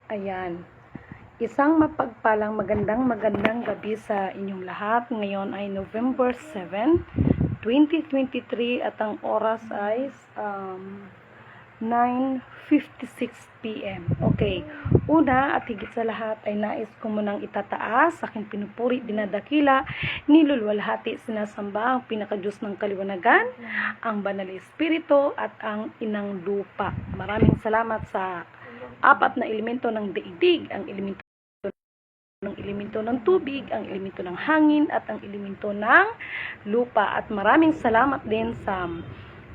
Ayan. Isang mapagpalang magandang gabi sa inyong lahat. Ngayon ay November 7, 2023 at ang oras ay 9:56 p.m. Okay. Una at higit sa lahat ay nais ko munang itataas, aking pinupuri, dinadakila, niluluwalhati, sinasamba ang pinakadiyos ng kaliwanagan, ang banal na espiritu at ang inang lupa. Maraming salamat sa apat na elemento ng daigdig, ang elemento ng tubig, ang elemento ng hangin at ang elemento ng lupa. At maraming salamat din sa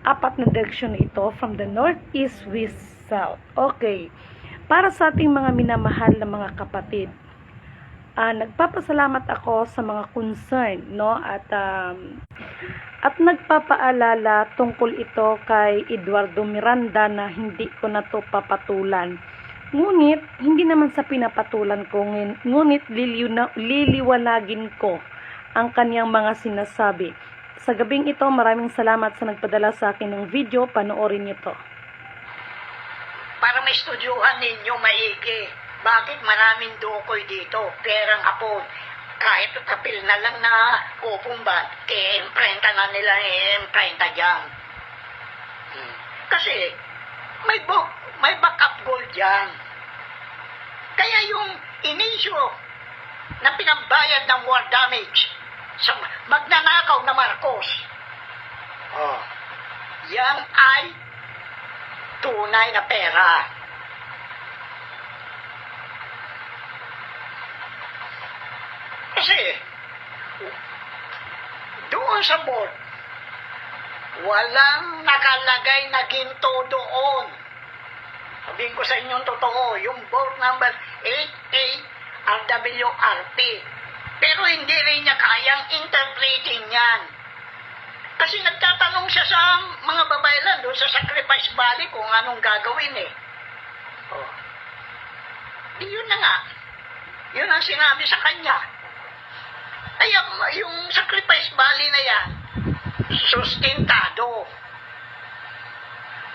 apat na direksyon na ito from the north, east, west, south. Okay. Para sa ating mga minamahal na mga kapatid, nagpapasalamat ako sa mga concern, no? At nagpapaalala tungkol ito kay Eduardo Miranda na hindi ko na to papatulan. Ngunit, hindi naman sa pinapatulan ko, ngunit liliwanagin ko ang kaniyang mga sinasabi. Sa gabing ito, maraming salamat sa nagpadala sa akin ng video. Panoorin niyo to. Para maistudyuhan ninyo maigi. Bakit maraming dukoy dito? Perang apod. Kahit kapil na lang na kupumbat, i-imprenta na nila i-imprenta dyan. Kasi, may backup gold dyan. Kaya yung inisyo na pinambayad ng war damage sa magnanakaw na Marcos, yan ay tunay na pera. Kasi, doon sa board, walang nakalagay na ginto doon. Sabihin ko sa inyong totoo, yung board number 88 RWRP. Pero hindi rin niya kayang interpreting yan. Kasi nagtatanong siya sa mga babaylan doon sa Sacrifice Valley kung anong gagawin eh. Yun na nga. Yun ang sinabi sa kanya. Ay, yung Sacrifice Valley na yan, sustentado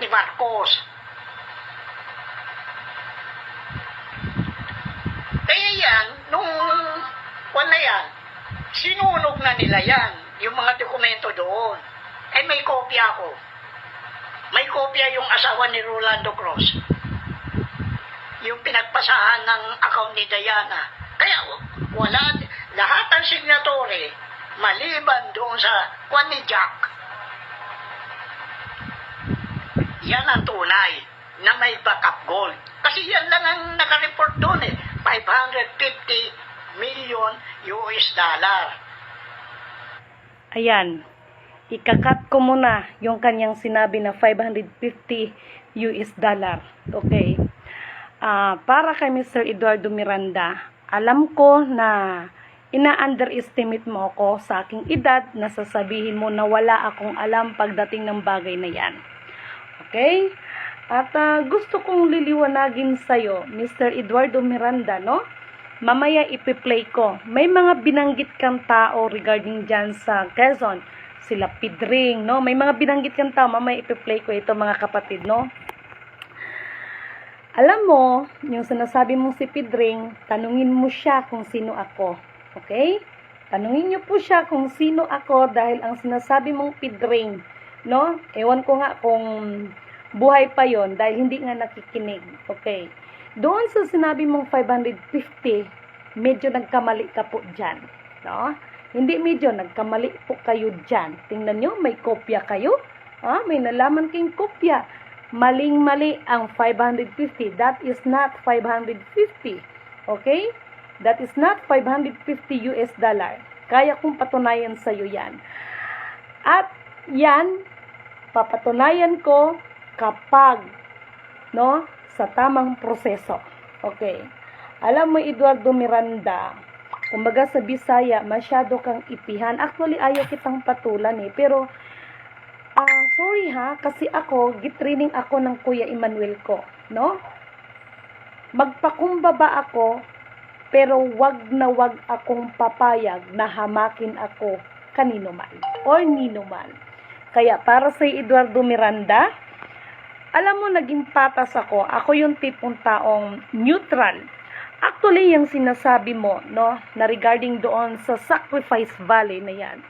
ni Marcos. Kaya yan, nung sinunog na nila yan, yung mga dokumento doon. Ay may kopya ako. May kopya yung asawa ni Rolando Cruz. Yung pinagpasahan ng account ni Diana. Kaya wala, lahat ng signatory, maliban doon sa kwan ni Jack. Yan ang tunay na may backup gold. Kasi yan lang ang nakareport doon eh. 550 million US dollar. Ayan. Ikakat ko muna yung kanyang sinabi na 550 US dollar. Okay. Para kay Mr. Eduardo Miranda, alam ko na ina-underestimate mo ako sa aking edad na sasabihin mo na wala akong alam pagdating ng bagay na yan. Okay? At gusto kong liliwanagin sa'yo, Mr. Eduardo Miranda, no? Mamaya ipi-play ko. May mga binanggit kang tao regarding dyan sa Quezon. Sila Pidring, no? May mga binanggit kang tao. Mamaya ipi-play ko ito, mga kapatid, no? Alam mo, yung sinasabi mong si Pidring, tanungin mo siya kung sino ako. Okay? Tanungin niyo po siya kung sino ako dahil ang sinasabi mong Pidring, no? Ewan ko nga kung buhay pa yon dahil hindi nga nakikinig. Okay. Doon sa sinabi mong 550, medyo nagkamali ka po dyan. No? Hindi medyo, nagkamali po kayo dyan. Tingnan nyo, may kopya kayo. May nalaman kayong kopya. Maling-mali ang 550. That is not 550. Okay? That is not 550 US dollar. Kaya kong patunayan sa'yo yan. At yan, papatunayan ko kapag, no, sa tamang proseso. Okay. Alam mo, Eduardo Miranda, kumbaga sa Bisaya, masyado kang ipihan. Actually, ayaw kitang patulan eh. Pero, sorry ha, kasi ako, gitraining ako ng Kuya Emmanuel ko. No? Magpakumbaba ako, pero wag na wag akong papayag na hamakin ako kanino man. Or nino man. Kaya, para sa Eduardo Miranda, alam mo, naging patas ako. Ako yung tipong taong neutral. Actually, yung sinasabi mo, no, na regarding doon sa Sacrifice Valley na yan,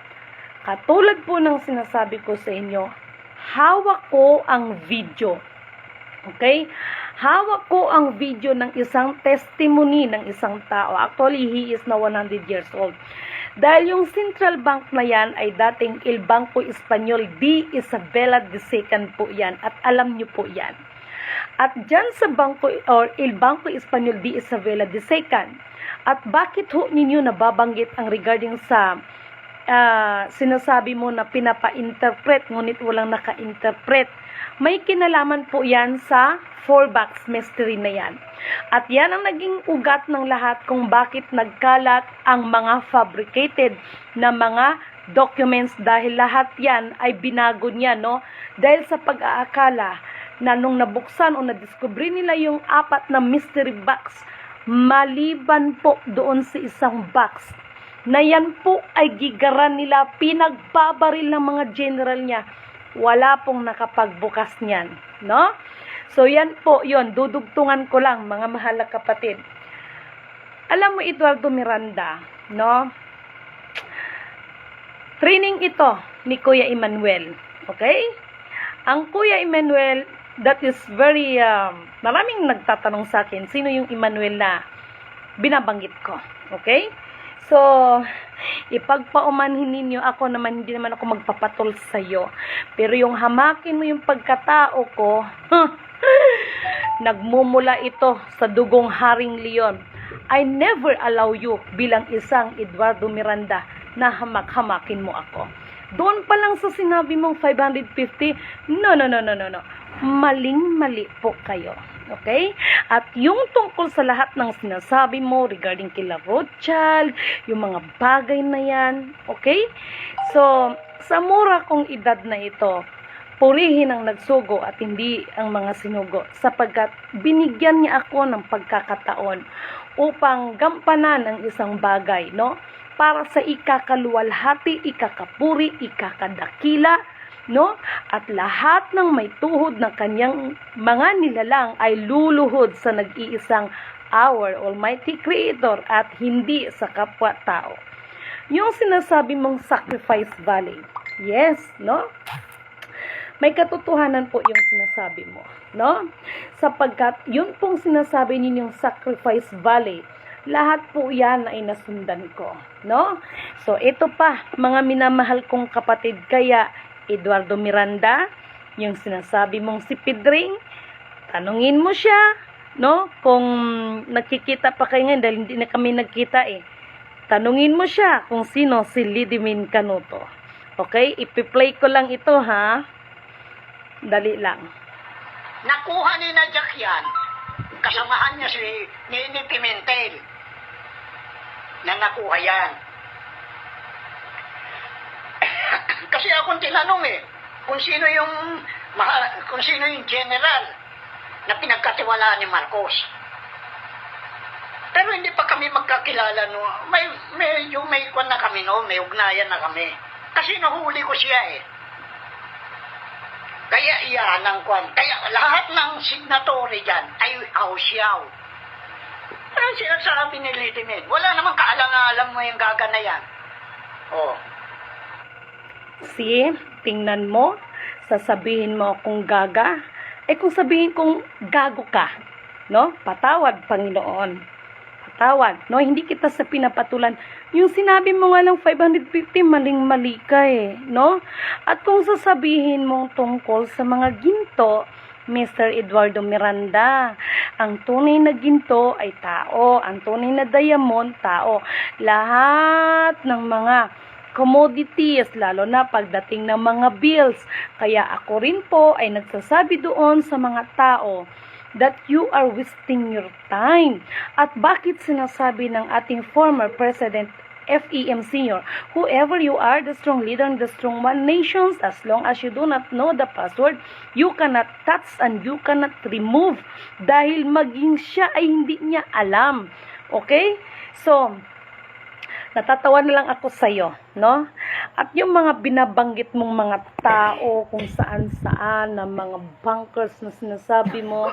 katulad po ng sinasabi ko sa inyo, hawak ko ang video. Okay? Hawak ko ang video ng isang testimony ng isang tao. Actually, he is na 100 years old. Dahil yung Central Bank na yan ay dating El Banco Espanyol D. Isabela II po yan. At alam nyo po yan. At dyan sa Banco or El Banco Espanyol D. Isabela II. At bakit ho ninyo nababanggit ang regarding sa sinasabi mo na pinapa-interpret ngunit walang naka-interpret? May kinalaman po yan sa Fourbox mystery na yan. At yan ang naging ugat ng lahat kung bakit nagkalat ang mga fabricated na mga documents, dahil lahat yan ay binago niya, no? Dahil sa pag-aakala na nung nabuksan o nadiscovery nila yung 4 na mystery box, maliban po doon sa isang box, na yan po ay gigaran nila, pinagbabaril ng mga general niya, wala pong nakapagbukas niyan, no? So yan po, yon, dudugtungan ko lang, mga mahal na kapatid. Alam mo, Eduardo Miranda, no? Training ito ni Kuya Emmanuel, okay? Ang Kuya Emmanuel, that is very, maraming nagtatanong sa akin, sino yung Emmanuel na binabanggit ko, okay? So, ipagpaumanhin ninyo ako naman, hindi naman ako magpapatol sa iyo. Pero yung hamakin mo yung pagkatao ko, nagmumula ito sa dugong Haring Leon. I never allow you bilang isang Eduardo Miranda na hamak-hamakin mo ako. Doon pa lang sa sinabi mong 550, no. Maling-mali po kayo. Okay? At yung tungkol sa lahat ng sinasabi mo regarding kila Rothschild, yung mga bagay na yan, okay? So, sa mura kong edad na ito, purihin ang nagsugo at hindi ang mga sinugo, sapagkat binigyan niya ako ng pagkakataon upang gampanan ang isang bagay, no? Para sa ikakaluwalhati, ikakapuri, ikakadakila, no? At lahat ng may tuhod ng kanyang mga nilalang ay luluhod sa nag-iisang our Almighty Creator at hindi sa kapwa-tao. Yung sinasabi mong Sacrifice Valley, yes, no? May katotohanan po yung sinasabi mo, no? Sapagkat yun pong sinasabi ninyong Sacrifice Valley, lahat po yan ay nasundan ko, no? So, ito pa, mga minamahal kong kapatid, kaya Eduardo Miranda, yung sinasabi mong si Pedring, tanungin mo siya, no? Kung nakikita pa kayo ngayon, dahil hindi na kami nagkita eh. Tanungin mo siya kung sino si Lidimin Canuto. Okay? Ipi-play ko lang ito, ha? Dali lang. Nakuha ni na Jack yan. Kasamahan niya ni Pimentel. Na nakuha yan. Kasi akong tinanong kung sino yung general na pinagkatiwalaan ni Marcos. Pero hindi pa kami magkakilala, no. May kwan na kami, no, may ugnayan na kami. Kasi nahuli ko siya Kaya iyan ang kwan. Kaya lahat ng signatory dyan ay ausyaw. Anong sinasabi ni Lidimin? Wala namang kaalam-alam mo yung gaga na yan. Oh. See, tingnan mo, sasabihin mo kung gaga, kung sabihin kong gago ka, no? Patawad, Panginoon. Patawad, no? Hindi kita sa pinapatulan. Yung sinabi mo nga lang 550, maling-mali ka no? At kung sasabihin mo tungkol sa mga ginto, Mr. Eduardo Miranda, ang tunay na ginto ay tao, ang tunay na diamond, tao. Lahat ng mga commodities, lalo na pagdating ng mga bills. Kaya ako rin po ay nagsasabi doon sa mga tao that you are wasting your time. At bakit sinasabi ng ating former President FEM Sr., whoever you are, the strong leader and the strong one nations, as long as you do not know the password, you cannot touch and you cannot remove. Dahil maging siya ay hindi niya alam. Okay? So, natatawa na lang ako sa'yo, no? At yung mga binabanggit mong mga tao kung saan-saan na mga bankers na sinasabi mo,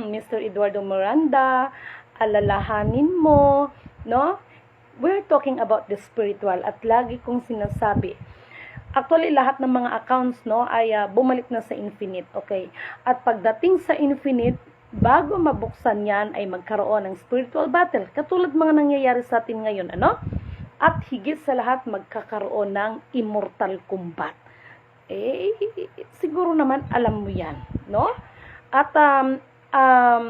Mr. Eduardo Miranda, alalahanin mo, no? We're talking about the spiritual at lagi kong sinasabi, actually lahat ng mga accounts no ay bumalik na sa infinite, okay? At pagdating sa infinite, bago mabuksan yan ay magkaroon ng spiritual battle, katulad mga nangyayari sa atin ngayon, ano? At higit sa lahat, magkakaroon ng immortal combat. Siguro naman alam mo yan, no? At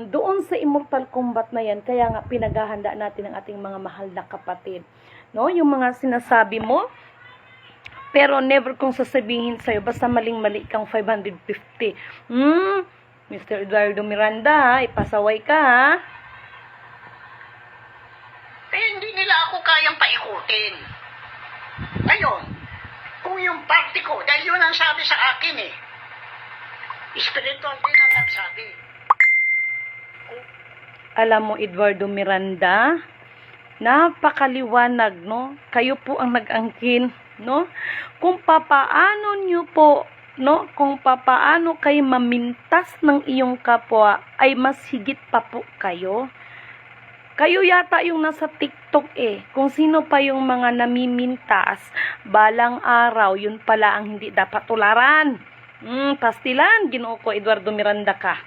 doon sa immortal combat na yan, kaya nga pinaghahanda natin ang ating mga mahal na kapatid. No? Yung mga sinasabi mo, pero never kong sasabihin sa'yo, basta maling-mali kang 550. Mr. Eduardo Miranda, ipasaway ka, ha? Hindi nila ako kayang paikutin. Ngayon, kung yung party ko, dahil yun ang sabi sa akin spiritual din ang nagsabi. Alam mo, Eduardo Miranda, napakaliwanag, no? Kayo po ang nag-angkin, no? Kung papaano nyo po, no? Kung papaano kayo mamintas ng iyong kapwa, ay mas higit pa po kayo. Kayo yata yung nasa TikTok kung sino pa yung mga namimintas, balang araw, yun pala ang hindi dapat tularan. Pastilan, Ginoo ko, Eduardo Miranda ka.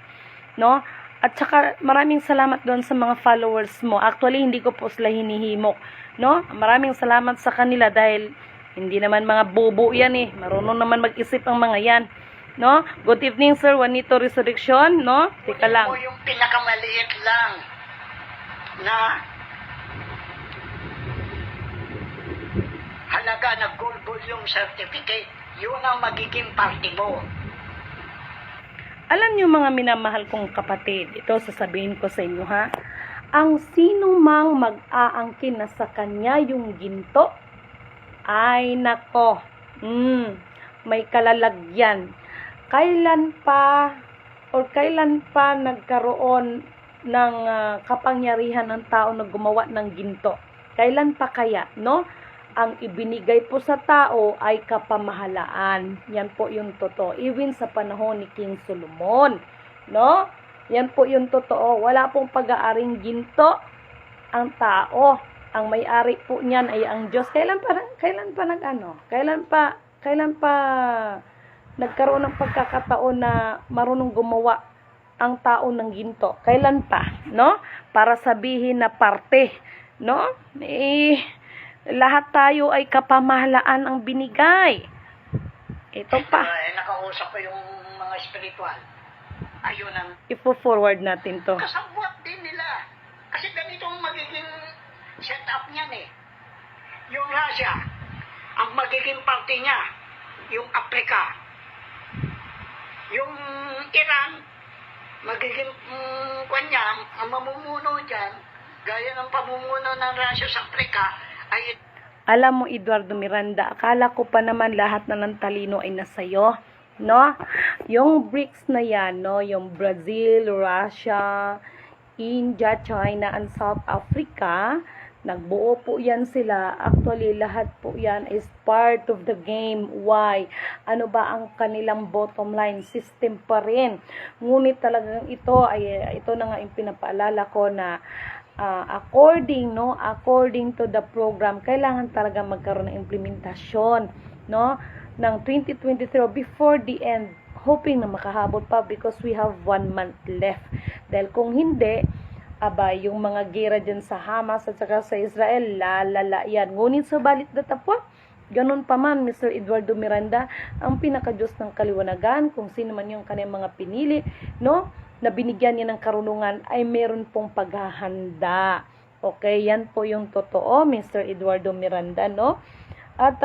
No? At saka maraming salamat doon sa mga followers mo. Actually, hindi ko po sila hinihimok. No? Maraming salamat sa kanila dahil hindi naman mga bobo yan Marunong naman mag-isip ang mga yan. No? Good evening, Sir Juanito Resurrection. No? Teka lang. Yung pinakamaliit lang na halaga na gold volume certificate, yun ang magiging party mo. Alam niyo mga minamahal kong kapatid, ito sasabihin ko sa inyo ha, ang sino mang mag-aangkin na sa kanya yung ginto, ay nako, may kalalagyan. Kailan pa nagkaroon ng kapangyarihan ng tao na gumawa ng ginto? Kailan pa kaya, no? Ang ibinigay po sa tao ay kapamahalaan. Yan po yung totoo. Even sa panahon ni King Solomon, no? Yan po yung totoo. Wala pong pag-aaring ginto ang tao. Ang may-ari po niyan ay ang Diyos. Kailan pa nagkaroon ng pagkakataon na marunong gumawa ang tao ng ginto? Kailan pa, no? Para sabihin na parte, no? Lahat tayo ay kapamahalaan ang binigay. Ito pa. Nakausap ko yung mga spiritual. Ayun ang ipo-forward natin to. kasabwat din nila. Kasi ganito ang magiging setup niyan Yung Russia, ang magiging party niya, yung Africa. Yung Iran, magiging kanya, ang mamumuno dyan, gaya ng pamumuno ng Russia sa Africa, ay alam mo, Eduardo Miranda, akala ko pa naman lahat na ng talino ay nasayo, no? Yung BRICS na yan, no? Yung Brazil, Russia, India, China, and South Africa, nagbuo po yan sila. Actually, lahat po yan is part of the game. Why? Ano ba ang kanilang bottom line? System pa rin. Ngunit talagang ito na nga yung pinapaalala ko na according to the program, kailangan talaga magkaroon ng implementasyon, no, ng 2023 before the end, hoping na makahabol pa because we have 1 month left. Dahil kung hindi, yung mga gera dyan sa Hamas at saka sa Israel, lalala yan. Ngunit subalit datapwa, ganun pa man, Mr. Eduardo Miranda, ang pinaka-Diyos ng kaliwanagan, kung sino man yung kanyang mga pinili, no, na binigyan niya ng karunungan, ay meron pong paghahanda. Okay, yan po yung totoo, Mr. Eduardo Miranda, no? At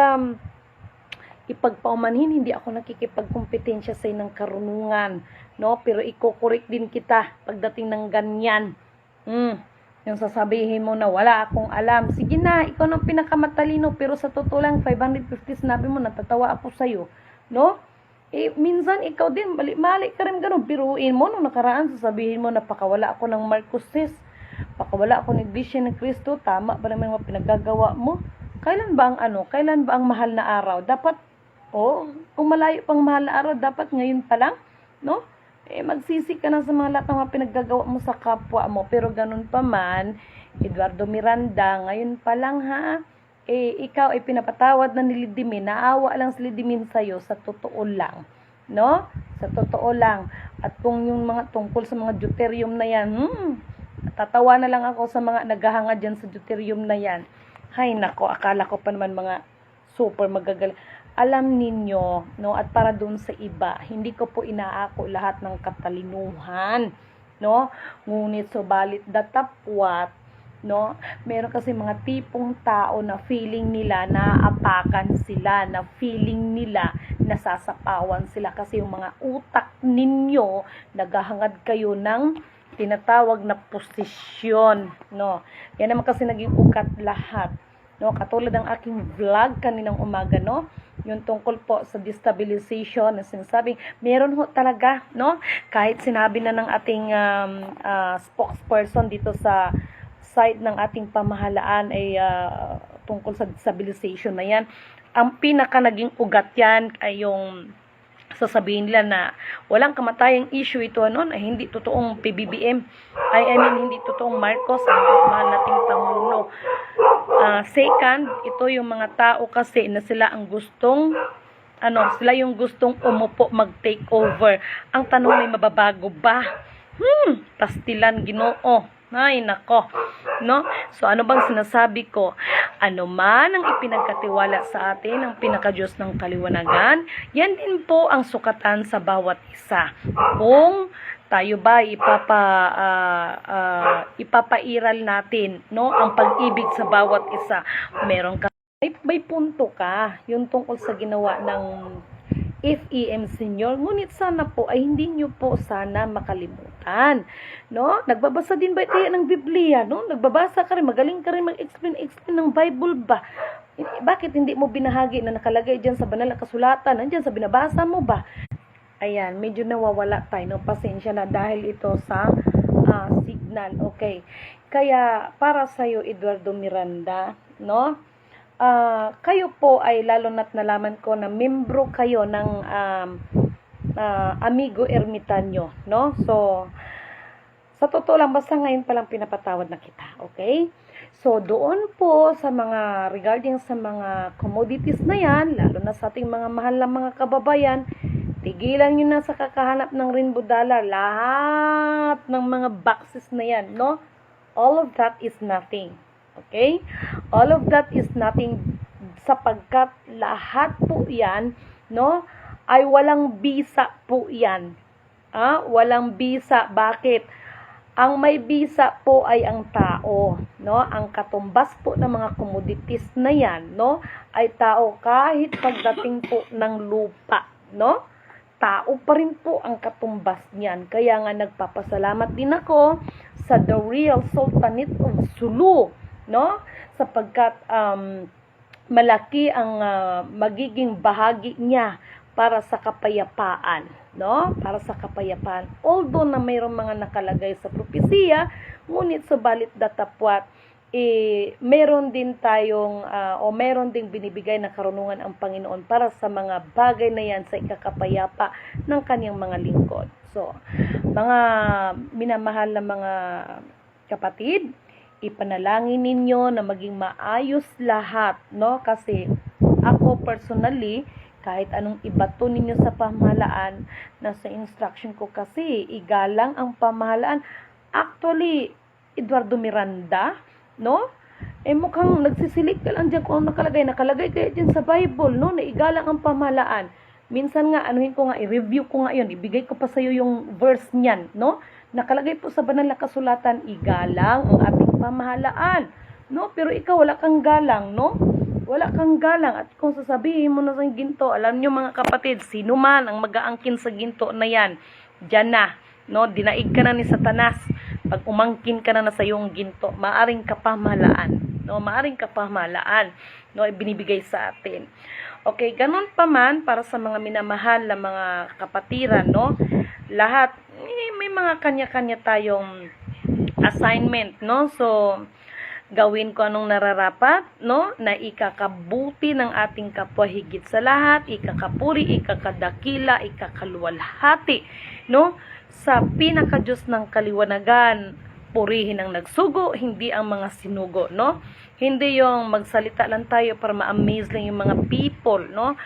ipagpaumanhin, hindi ako nakikipagkompetensya sa ng karunungan, no? Pero ikukurik din kita pagdating ng ganyan. Yung sasabihin mo na wala akong alam. Sige na, ikaw ng pinakamatalino, pero sa totoo lang, 550 sinabi mo, natatawa ako sa'yo, no? Minsan ikaw din, mali ka rin ganun, biruin mo, nung nakaraan, sasabihin mo, napakawala ako ng Marcoses, pakawala ako ng Iglesia ng Cristo, tama ba naman mga pinagagawa mo? kailan ba ang mahal na araw? Dapat, kung malayo pang mahal na araw, dapat ngayon pa lang, no? Magsisi ka na sa mga lahat ng mga pinaggagawa mo sa kapwa mo. Pero ganun pa man, Eduardo Miranda, ngayon pa lang ha, ikaw ay pinapatawad na ni Lidimin, naawa lang si Lidimin sa'yo, sa totoo lang, no? Sa totoo lang. At kung yung mga tungkol sa mga deuterium na yan, tatawa na lang ako sa mga naghahanga dyan sa deuterium na yan. Hay nako, akala ko pa naman mga super magagaling. Alam ninyo, no, at para doon sa iba, hindi ko po inaako lahat ng katalinuhan, no? Ngunit subalit datapwat, no? Meron kasi mga tipong tao na feeling nila naaapakan sila, na feeling nila nasasapawan sila kasi yung mga utak ninyo naghahangad kayo ng tinatawag na posisyon, no? Yan naman kasi naging ugat lahat, no? Katulad ng aking vlog kaninang umaga, no? Yung tungkol po sa destabilization na sinasabing meron ho talaga, no? Kahit sinabi na ng ating spokesperson dito sa side ng ating pamahalaan ay tungkol sa destabilization na yan, ang pinaka naging ugat yan ay yung sasabihin nila na walang kamatayang issue ito, no? Na hindi totoong PBBM, I mean hindi totoong Marcos ang mahal nating pamuno. Second, ito yung mga tao kasi na sila ang gustong sila yung gustong umupo mag-take over. Ang tanong ay mababago ba? Pastilan, Ginoo. Ay, nako. No? So, ano bang sinasabi ko? Ano man ang ipinagkatiwala sa atin, ang pinaka-Diyos ng kaliwanagan, yan din po ang sukatan sa bawat isa. Kung tayo ba ipapairal natin, no, ang pag-ibig sa bawat isa, meron ka, may punto ka, yung tungkol sa ginawa ng FEM Senior, ngunit sana po ay hindi nyo po sana makalimutan, no? Nagbabasa din ba tayo ng Biblia, no? Nagbabasa ka rin, magaling ka rin mag-explain ng Bible ba? Bakit hindi mo binahagi na nakalagay dyan sa banal na kasulatan, nandyan sa binabasa mo ba? Ayan, medyo nawawala tayo, no? Pasensya na dahil ito sa signal, okay? Kaya para sa'yo, Eduardo Miranda, no? Kayo po ay lalo na't nalaman ko na membro kayo ng Amigo Ermitanyo, no? So, sa totoo lang, basta ngayon palang pinapatawad na kita, okay? So, doon po sa mga, regarding sa mga commodities na yan, lalo na sa ating mga mahal na mga kababayan, tigilan nyo na sa kakahanap ng rainbow dollar, lahat ng mga boxes na yan, no? All of that is nothing. Okay? All of that is nothing sapagkat lahat po yan, no, ay walang bisa po yan. Walang bisa. Bakit? Ang may bisa po ay ang tao, no? Ang katumbas po ng mga commodities na yan, no, ay tao kahit pagdating po ng lupa, no? Tao pa rin po ang katumbas niyan. Kaya nga nagpapasalamat din ako sa The Real Sultanate of Sulu, no? Sapagkat malaki ang magiging bahagi niya para sa kapayapaan, no? Para sa kapayapaan. Although na mayroong mga nakalagay sa propesiya, ngunit subalit datapwat, meron din tayong meron ding binibigay na karunungan ang Panginoon para sa mga bagay na yan sa ikakapayapa ng kaniyang mga lingkod. So, mga minamahal na mga kapatid, ipanalangin ninyo na maging maayos lahat, no? Kasi ako personally, kahit anong ibato ninyo sa pamahalaan, nasa instruction ko kasi, igalang ang pamahalaan. Actually, Eduardo Miranda, no? Mukhang nagsisilip ka lang dyan kung nakalagay kaya dyan sa Bible, no? Na igalang ang pamahalaan. Minsan nga, i-review ko nga yun, ibigay ko pa sa'yo yung verse niyan, no? Nakalagay po sa banal na kasulatan, igalang ang ating pamahalaan, no? Pero ikaw wala kang galang, no? Wala kang galang. At kung sasabihin mo na sa ginto, alam nyo mga kapatid, sino man ang mag-aangkin sa ginto na yan, dyan na, no? Dinaig ka na ni Satanas. Pag umangkin ka na sa iyong ginto, maaring kapamahalaan, no? Maaring kapamahalaan, no? Ibinibigay sa atin. Okay, ganun pa man para sa mga minamahal na mga kapatiran, no? Lahat may mga kanya-kanya tayong assignment, no? So, gawin ko anong nararapat, no? Na ikakabuti ng ating kapwa higit sa lahat, ikakapuri, ikakadakila, ikakaluwalhati, no? Sa pinaka-Diyos ng kaliwanagan, purihin ang nagsugo, hindi ang mga sinugo, no? Hindi yung magsalita lang tayo para ma-amaze lang yung mga people, no?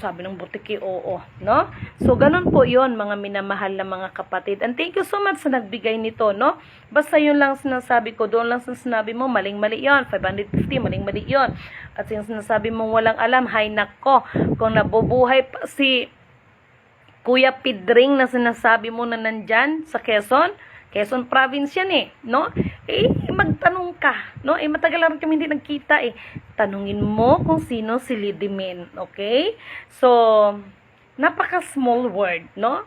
Sabi ng butiki, oo, no? So, ganun po yon mga minamahal na mga kapatid. And thank you so much sa nagbigay nito, no? Basta yun lang sinasabi ko, doon lang sa sinabi mo, maling-mali yon, 550, maling-mali yon. At yung sinasabi mo, walang alam, hay nako, kung nabubuhay pa si Kuya Pidring na sinasabi mo na nandyan sa Quezon province yan no? Magtanong ka, no? Matagal lang kami hindi nagkita Tanungin mo kung sino si Lidimin, okay? So, napaka-small word, no?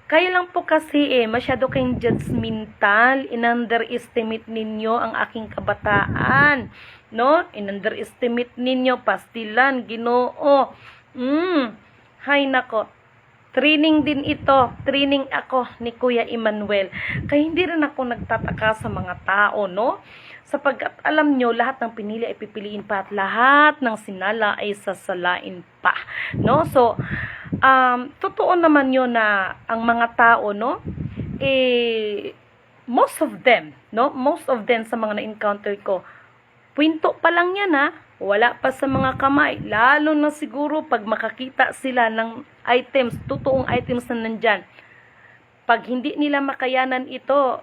Kayo lang po kasi masyado kayong judgmental, in-underestimate ninyo ang aking kabataan, no? In-underestimate ninyo, pastilan, Ginoo. Hay nako. Training din ito. Training ako ni Kuya Emmanuel. Kaya hindi rin ako nagtataka sa mga tao, no? Sapagkat alam nyo, lahat ng pinili ay pipiliin pa at lahat ng sinala ay sasalain pa, no? So, totoo naman yun na ang mga tao, no? Most of them, no? Most of them sa mga na-encounter ko, kwento pa lang yan, wala pa sa mga kamay. Lalo na siguro pag makakita sila ng items, totoong items na nandyan. Pag hindi nila makayanan ito,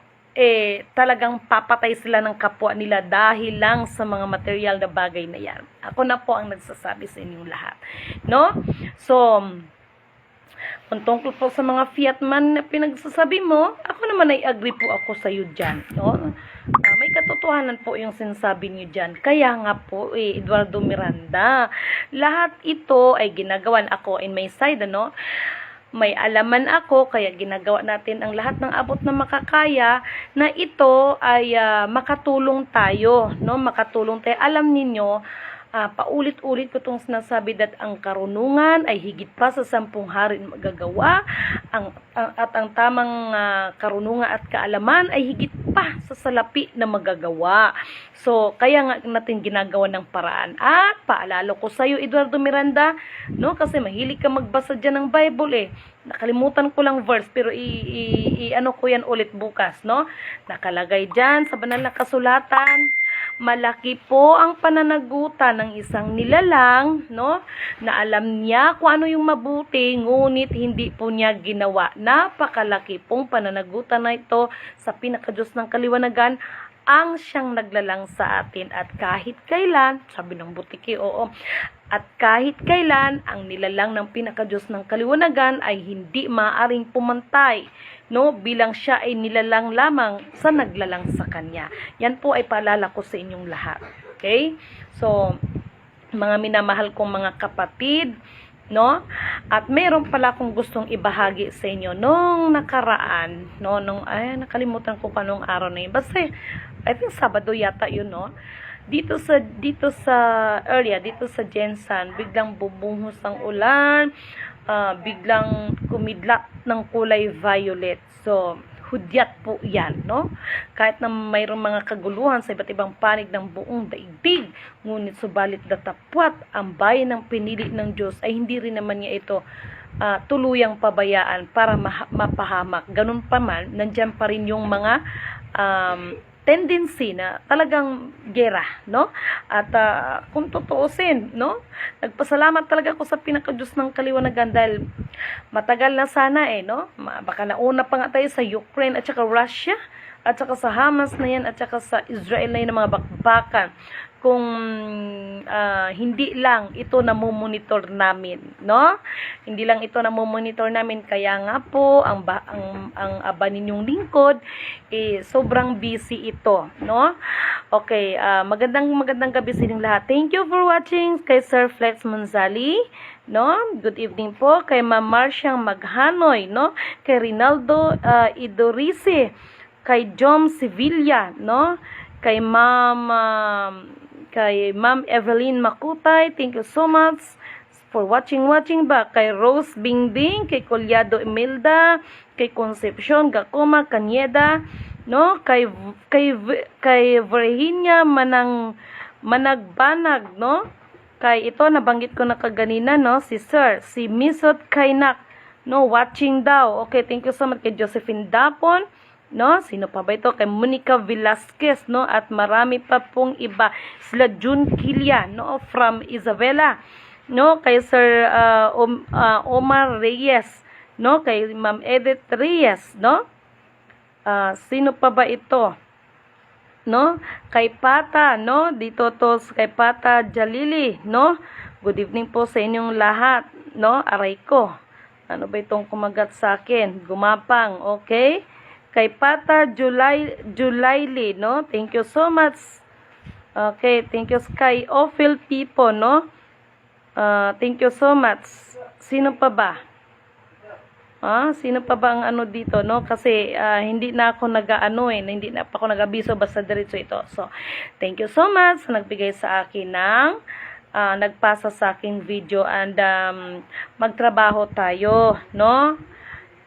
talagang papatay sila ng kapwa nila dahil lang sa mga material na bagay na yan. Ako na po ang nagsasabi sa inyong lahat, no? So, kung tungkol po sa mga fiat man na pinagsasabi mo, ako naman ay agree po ako sa iyo dyan, no? May katotohanan po yung sinasabi niyo dyan. Kaya nga po, Eduardo Miranda, lahat ito ay ginagawan ako in my side, ano? May alaman ako, kaya ginagawa natin ang lahat ng abot na makakaya na ito ay makatulong tayo, no? Makatulong tayo. Alam ninyo, paulit-ulit ko itong sinasabi that ang karunungan ay higit pa sa 10 hari magagawa at ang tamang karunungan at kaalaman ay higit pa sa salapi na magagawa. So, kaya nga natin ginagawa ng paraan. At paalala ko sa iyo, Eduardo Miranda, no? Kasi mahilig ka magbasa dyan ng Bible Nakalimutan ko lang verse, pero ano ko yan ulit bukas, no? Nakalagay dyan sa banal na kasulatan, malaki po ang pananagutan ng isang nilalang, no? Na alam niya kung ano yung mabuti, ngunit hindi po niya ginawa. Napakalaki pong pananagutan na ito sa pinaka-Diyos ng kaliwanagan, ang siyang naglalang sa atin. At kahit kailan, sabi ng butiki, oo, at kahit kailan, ang nilalang ng pinaka-Diyos ng kaliwanagan ay hindi maaaring pumantay, no? Bilang siya ay nilalang lamang sa naglalang sa kanya. Yan po ay paalala ko sa inyong lahat. Okay? So, mga minamahal kong mga kapatid, no? At meron pala akong gustong ibahagi sa inyo nung nakaraan, no? Nakalimutan ko pa nung araw na yun. Basta, I think Sabado yata yun, no? Dito sa area, dito sa Jensan, biglang bubungos ng ulan, biglang kumidlat ng kulay violet. So, hudyat po yan, no? Kahit na mayroong mga kaguluhan sa iba't ibang panig ng buong daigdig, ngunit subalit datapwat ang bayan ng pinili ng Diyos ay hindi rin naman niya ito tuluyang pabayaan para mapahamak. Ganun pa man, nandyan pa rin yung mga tendency na talagang gera, no? At kung tutuusin, no? Nagpasalamat talaga ako sa pinaka-Diyos ng kaliwanagan dahil matagal na sana no? Baka nauna pa nga tayo sa Ukraine at saka Russia at saka sa Hamas na yan at saka sa Israel na yan ng mga bakbakan kung hindi lang ito namomonitor namin, no? Hindi lang ito namomonitor namin, kaya nga po ang aba ninyong lingkod sobrang busy ito, no? Okay, magandang gabi sa inyong lahat. Thank you for watching kay Sir Flex Monzali, no? Good evening po kay Ma'am Marciang Maghanoy, no? Kay Rinaldo Idorice, kay Jom Sevilla, no? Kay Ma'am Evelyn Makutay, thank you so much for watching back. Kay Rose Bingbing, kay Colyado Imelda, kay Concepcion Gacoma Cañeda, no, kay Virginia Managbanag, no, kay ito nabanggit ko na kaganina, no, si Sir, si Misot Kainak, no, watching daw. Okay, thank you so much kay Josephine Dapon, no, sino pa ba ito, kay Monica Velasquez, no, at marami pa pong iba, sila June Kilia, no, from Isabela, no, kay Sir Omar Reyes, no, kay Ma'am Edith Reyes, no, sino pa ba ito, no, kay Pata, no, dito to kay Pata Jalili, no, good evening po sa inyong lahat, no, aray ko, ano ba itong kumagat sa akin, gumapang, okay, kay Pata Julaili, no, thank you so much, okay, thank you, kay Ophil Pipo, no, thank you so much, sino pa ba? Sino pa ba ang ano dito, no? Kasi hindi na ako hindi na pa ako nag-abiso, basta diretso ito. So, thank you so much sa nagbigay sa akin ng nagpasa sa aking video, and magtrabaho tayo, no?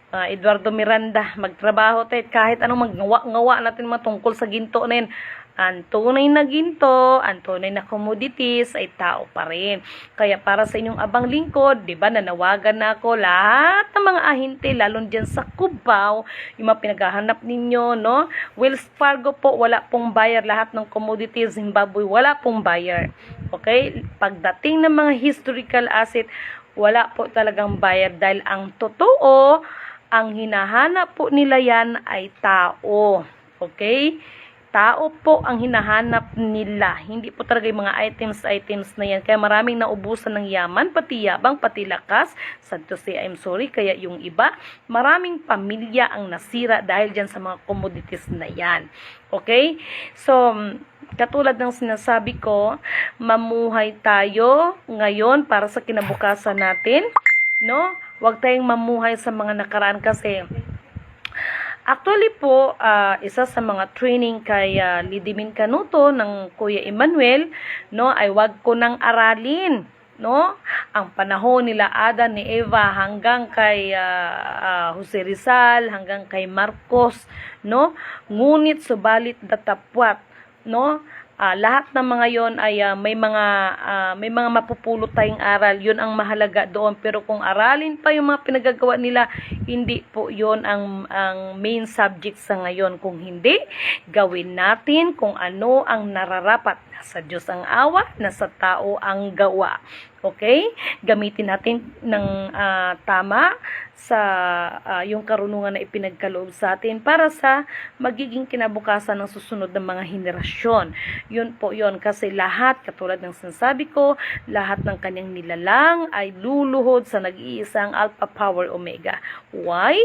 Eduardo Miranda, magtrabaho tayo kahit anong magngawa natin matungkol sa ginto na yun. Ang tunay na ginto, ang tunay na commodities ay tao pa rin. Kaya para sa inyong abang lingkod, di ba, nanawagan na ako lahat ng mga ahente, lalo dyan sa Cubao, yung mga pinaghahanap ninyo, no? Wells Fargo po, wala pong buyer. Lahat ng commodities, Zimbabwe, wala pong buyer. Okay? Pagdating ng mga historical asset, wala po talagang buyer dahil ang totoo, ang hinahanap po nila yan ay tao. Okay? Tao po ang hinahanap nila. Hindi po talaga yung mga items na yan. Kaya maraming naubusan ng yaman, pati yabang, pati lakas. Sad to say, I'm sorry. Kaya yung iba, maraming pamilya ang nasira dahil dyan sa mga commodities na yan. Okay? So, katulad ng sinasabi ko, mamuhay tayo ngayon para sa kinabukasan natin. No? Huwag tayong mamuhay sa mga nakaraan kasi actually po, isa sa mga training kay Lidimin Canuto ng Kuya Emmanuel, no, ay wag ko nang aralin, no, ang panahon nila Adan ni Eva hanggang kay Jose Rizal, hanggang kay Marcos, no, ngunit subalit datapwat, no, lahat ng mga yon ay may mga mapupulot tayong aral. Yun ang mahalaga doon. Pero kung aralin pa yung mga pinagagawa nila, hindi po yon ang main subject sa ngayon. Kung hindi, gawin natin kung ano ang nararapat. Nasa Diyos ang awa, nasa tao ang gawa. Okay? Gamitin natin ng tama sa yung karunungan na ipinagkaloob sa atin para sa magiging kinabukasan ng susunod ng mga henerasyon. Yun po yun. Kasi lahat, katulad ng sinasabi ko, lahat ng kanyang nilalang ay luluhod sa nag-iisang Alpha Power Omega. Why?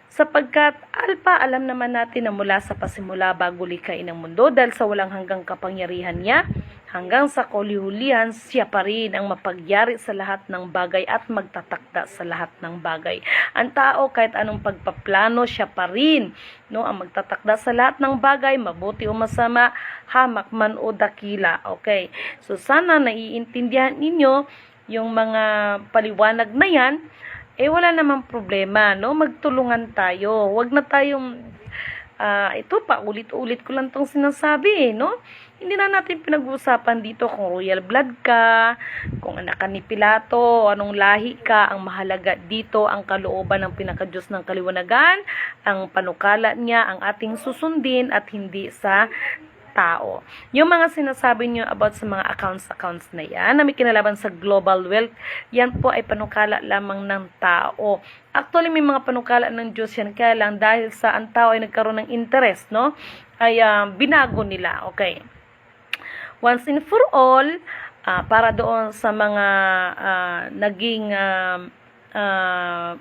Sapagkat Alpha, alam naman natin na mula sa pasimula bago likhain ng mundo, dahil sa walang hanggang kapangyarihan niya, hanggang sa kahulihan, siya pa rin ang mapagyari sa lahat ng bagay at magtatakda sa lahat ng bagay. Ang tao, kahit anong pagpaplano, siya pa rin, no, ang magtatakda sa lahat ng bagay, mabuti o masama, hamak man o dakila. Okay? So sana naiintindihan ninyo yung mga paliwanag na yan. Wala namang problema, no? Magtulungan tayo. Huwag na tayong, ito pa, ulit-ulit ko lang itong sinasabi, no? Hindi na natin pinag-uusapan dito kung royal blood ka, kung anak ka ni Pilato, anong lahi ka. Ang mahalaga dito, ang kalooban ng pinakadiyos ng kaliwanagan, ang panukala niya, ang ating susundin at hindi sa tao. Yung mga sinasabi nyo about sa mga accounts na yan, na may kinalaban sa global wealth, yan po ay panukala lamang ng tao. Actually, may mga panukala ng Diyos yan, kaya lang dahil sa ang tao ay nagkaroon ng interest, no, ay binago nila. Okay. Once and for all, para doon sa mga naging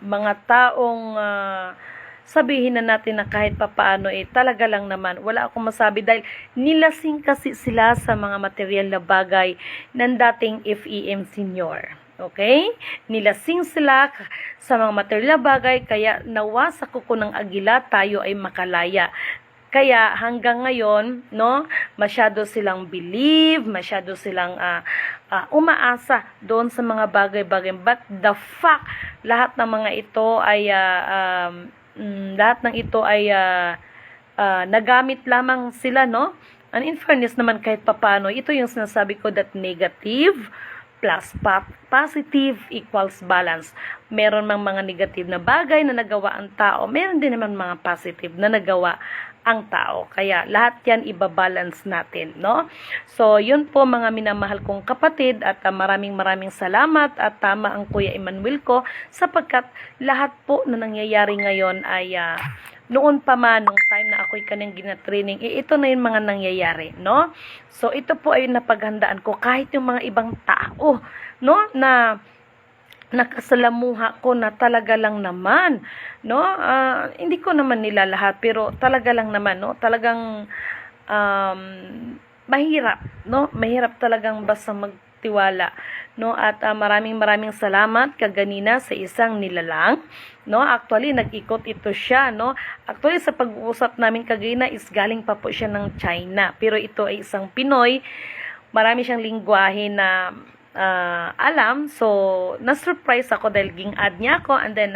mga taong sabihin na natin na kahit papaano talaga lang naman, wala akong masabi dahil nilasing kasi sila sa mga material na bagay ng dating FEM senior. Okay? Nilasing sila sa mga material na bagay, kaya nawa sa kuko ng agila tayo ay makalaya. Kaya hanggang ngayon, no, masyado silang believe, masyado silang umaasa doon sa mga bagay-bagay. But the fact, lahat ng mga ito ay nagamit lamang sila, no? And in fairness naman kahit papano, ito yung sinasabi ko that negative plus positive equals balance. Meron mang mga negative na bagay na nagawa ang tao, meron din naman mga positive na nagawa ang tao. Kaya lahat yan ibabalance natin, no? So, yun po mga minamahal kong kapatid at maraming salamat at tama ang Kuya Emmanuel ko sapagkat lahat po na nangyayari ngayon ay noon pa man, nung time na ako'y kanyang gina-training, ito na yung mga nangyayari, no? So, ito po ay napaghandaan ko kahit yung mga ibang tao, no? Na nakasalamuha ko na talaga lang naman, no? Hindi ko naman nila lahat, pero talaga lang naman, no? Talagang mahirap, no? Mahirap talagang basta magtiwala, no? At maraming salamat kaganina sa isang nilalang, no? Actually nag-ikot ito siya, no? Actually sa pag-uusap namin kagina is galing pa po siya ng China, pero ito ay isang Pinoy. Marami siyang lingwahe na alam, so na-surprise ako dahil ging-add niya ako, and then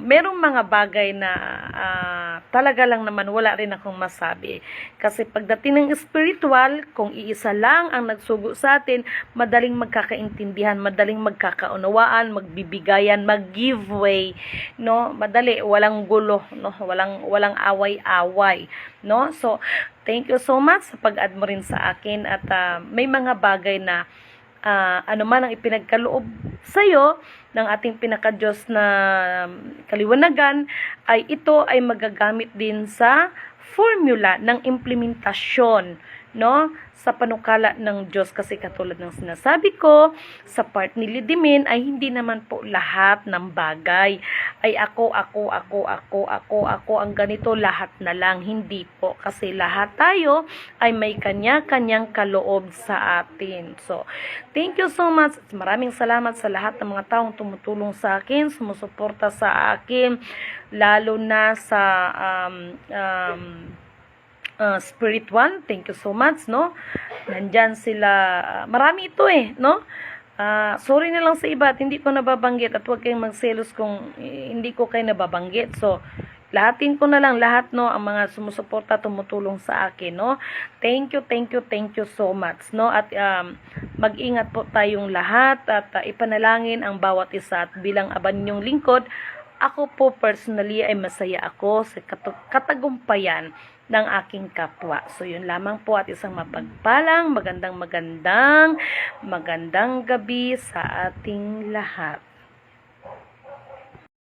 merong mga bagay na talaga lang naman wala rin akong masabi. Kasi pagdating ng spiritual, kung iisa lang ang nagsugo sa atin, madaling magkakaintindihan, madaling magkakaunawaan, magbibigayan, mag-giveaway, no? Madali, walang gulo, no? Walang away-away, no? So, thank you so much sa pag-add mo rin sa akin at may mga bagay na ano man ang ipinagkaloob sa'yo ng ating pinaka-Diyos na kaliwanagan, ay ito ay magagamit din sa formula ng implementasyon, no? Sa panukala ng Diyos, kasi katulad ng sinasabi ko, sa part ni Lidimin ay hindi naman po lahat ng bagay ay ako ang ganito, lahat na lang. Hindi po, kasi lahat tayo ay may kanya-kanyang kaloob sa atin. So, thank you so much. Maraming salamat sa lahat ng mga taong tumutulong sa akin, sumusuporta sa akin, lalo na sa spiritual. Thank you so much, no? Nandyan sila, marami ito no? Sorry na lang sa iba at hindi ko nababanggit, at huwag kayong magselos kung hindi ko kayo nababanggit. So, lahatin ko na lang lahat, no? Ang mga sumusuporta, tumutulong sa akin, no? Thank you so much, no? At mag-ingat po tayong lahat at ipanalangin ang bawat isa, at bilang abanyong lingkod, ako po personally ay masaya ako sa katagumpayan ng aking kapwa. So, yun lamang po, at isang mapagpalang, magandang gabi sa ating lahat.